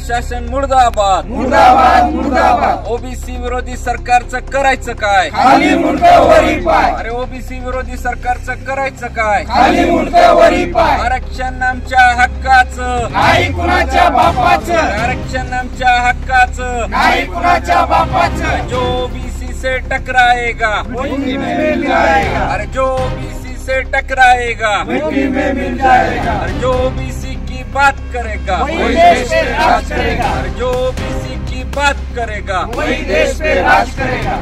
शासन मुर्दाबाद मुर्दाबाद मुर्दाबाद। ओबीसी विरोधी सरकारचं करायचं काय? खाली मुंडकं वरी पाय। अरे ओबीसी विरोधी सरकारचं करायचं काय? खाली मुंडकं वरी पाय। आरक्षण आमच्या हक्काचं नाही कुणाच्या बापाचं। आरक्षण आमच्या हक्काचं नाही कुणाच्या बापाचं। जो ओबीसी से टकराएगा मिट्टी में मिल जाएगा। अरे जो ओबीसी से टकराएगा मिट्टी में मिल जाएगा। अरे जो ओबीसी की बात करेगा वही देश पे राज करेगा। अरे जो ओबीसी की बात करेगा वही देश पे राज करेगा।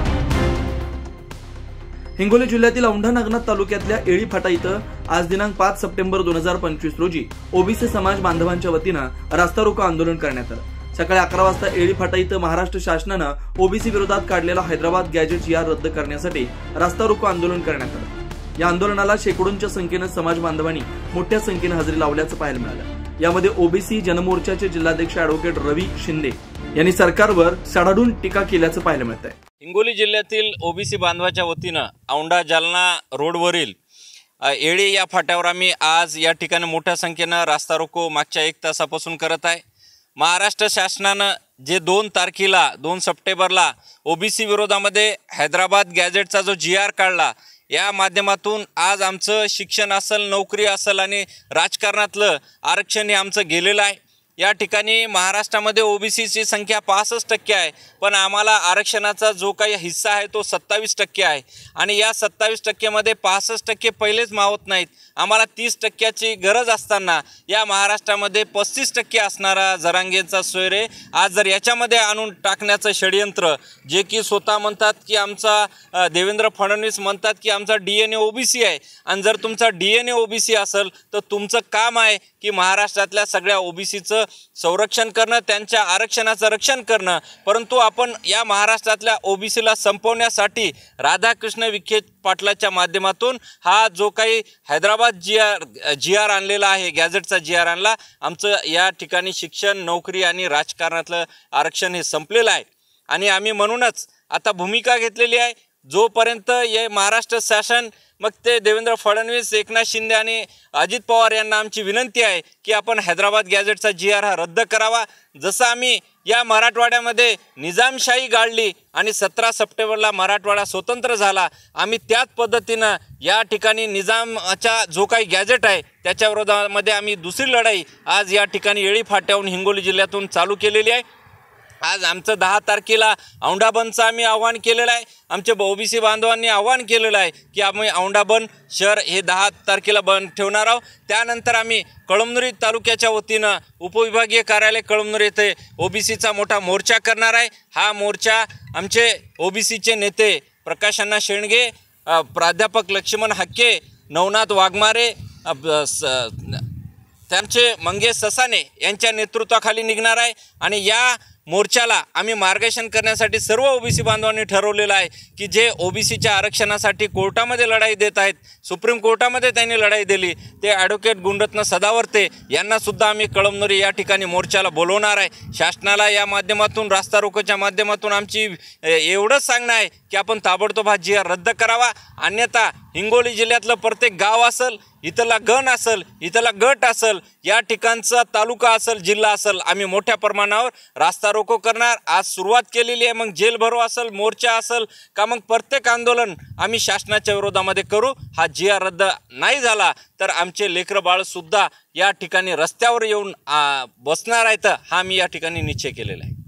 हिंगोली जिल्ह्यातील औंढा नागनाथ तालुक्यातल्या एळी फाटा इथं आज दिनांक 5 सप्टेंबर 2025 रोजी ओबीसी समाज बांधवांच्या वतीनं रास्ता रोको आंदोलन करण्यात आलं। सकाळी 11 वाजता एळी फाटा इथं महाराष्ट्र शासनानं ओबीसी विरोधात काढलेला हैदराबाद गॅजेट जीआर रद्द करण्यासाठी रास्ता रोको आंदोलन करण्यात आलं। या आंदोलनाला शेकडोंच्या संख्येनं समाज बांधवांनी मोठ्या संख्येनं हजेरी लावल्याचं पाहायला मिळालं। यामध्ये ओबीसी जनमोर्चाचे जिल्हाध्यक्ष ॲडव्होकेट रवी शिंदे यांनी सरकारवर सडाडून टीका केल्याचं पाहायला मिळत आहे। हिंगोली जिल्ह्यातील ओबीसी बांधवाच्या वतीनं औंढा जालना रोडवरील एळी या फाट्यावर आम्ही आज या ठिकाणी मोठ्या संख्येनं रास्ता रोको मागच्या 1 तासापासून करत आहे। महाराष्ट्र शासनानं जे 2 तारखेला 2 सप्टेंबरला ओबीसी विरोधामध्ये हैदराबाद गॅजेटचा जो जीआर काढला, या माध्यमातून आज आमचं शिक्षण असेल, नोकरी असेल आणि राजकारणातलं आरक्षण हे आमचं गेलेलं आहे। या ठिकाणी महाराष्ट्रामध्ये ओबीसीची संख्या 65% आहे, पण आम्हाला आरक्षणाचा जो काही हिस्सा आहे तो 27% आहे आणि या 27%मध्ये 65% पहिलेच मावत नाहीत। आम्हाला 30%ची गरज असताना या महाराष्ट्रामध्ये 35% असणारा जरांगेचा सोयरे आज जर याच्यामध्ये आणून टाकण्याचं षडयंत्र, जे की स्वतः म्हणतात की आमचा देवेंद्र फडणवीस म्हणतात की आमचा DNA ओबीसी आहे आणि जर तुमचा DNA ओबीसी असेल तर तुमचं काम आहे की महाराष्ट्रातल्या सगळ्या ओबीसीचं संरक्षण करणं, त्यांच्या आरक्षणाचं रक्षण करणं। परंतु आपण या महाराष्ट्रातल्या ओबीसीला संपवण्यासाठी राधाकृष्ण विखे पाटलाच्या माध्यमातून हा जो काही हैदराबाद जीआर आणलेला आहे, गॅजेटचा जीआर आणला, आमचं या ठिकाणी शिक्षण, नोकरी आणि राजकारणातलं आरक्षण हे संपलेलं आहे आणि आम्ही म्हणूनच आता भूमिका घेतलेली आहे, जोपर्यंत हे महाराष्ट्र शासन, मग ते देवेंद्र फडणवीस, एकनाथ शिंदे आणि अजित पवार यांना आमची विनंती आहे की आपण हैदराबाद गॅजेटचा जीआर हा रद्द करावा। जसं आम्ही या मराठवाड्यामध्ये निजामशाही गाळली आणि 17 सप्टेंबरला मराठवाडा स्वतंत्र झाला, आम्ही त्याच पद्धतीनं या ठिकाणी निजामचा जो काही गॅजेट आहे त्याच्या विरोधामध्ये आम्ही दुसरी लढाई आज या ठिकाणी एळी फाट्याहून हिंगोली जिल्ह्यातून चालू केलेली आहे। आज आमचं 10 तारखेला औंढा बंदचं आम्ही आव्हान केलेलं आहे। आमच्या ओबीसी बांधवांनी आव्हान केलेलं आहे की आम्ही औंढा बंद शहर हे 10 तारखेला बंद ठेवणार आहोत। त्यानंतर आम्ही कळमनुरी तालुक्याच्या वतीनं उपविभागीय कार्यालय कळमनुरी येथे ओबीसीचा मोठा मोर्चा करणार आहे। हा मोर्चा आमचे ओबीसीचे नेते प्रकाश अण्णा शेंडगे, प्राध्यापक लक्ष्मण हक्के, नवनाथ वाघमारे, त्यांचे मंगेश ससाने यांच्या नेतृत्वाखाली निघणार आहे आणि या मोर्चाला आम्ही मार्गदर्शन करण्यासाठी सर्व ओबीसी बांधवांनी ठरवलेलं आहे की जे ओबीसीच्या आरक्षणासाठी कोर्टामध्ये लढाई देत आहेत, सुप्रीम कोर्टामध्ये त्यांनी लढाई दिली, ते ॲडव्होकेट गुणरत्न सदावर्ते यांनासुद्धा आम्ही कळमनुरी या ठिकाणी मोर्चाला बोलवणार आहे। शासनाला या माध्यमातून, रास्ता रोकोच्या माध्यमातून आमची एवढंच सांगणं आहे की आपण ताबडतोब हा जीआर रद्द करावा, अन्यथा हिंगोली जिल्ह्यातलं प्रत्येक गाव असेल, इथला गण असेल, इथला गट असेल, या ठिकाणचा तालुका असेल, जिल्हा असेल, आम्ही मोठ्या प्रमाणावर रास्ता रोको करणार। आज सुरुवात केलेली आहे, मग जेल भरो असेल, मोर्चा असेल का मग प्रत्येक आंदोलन आम्ही शासनाच्या विरोधामध्ये करू। हा जीआर रद्द नाही झाला तर आमचे लेकरं बाळसुद्धा या ठिकाणी रस्त्यावर येऊन बसणार आहेत, हा मी या ठिकाणी निश्चय केलेला आहे।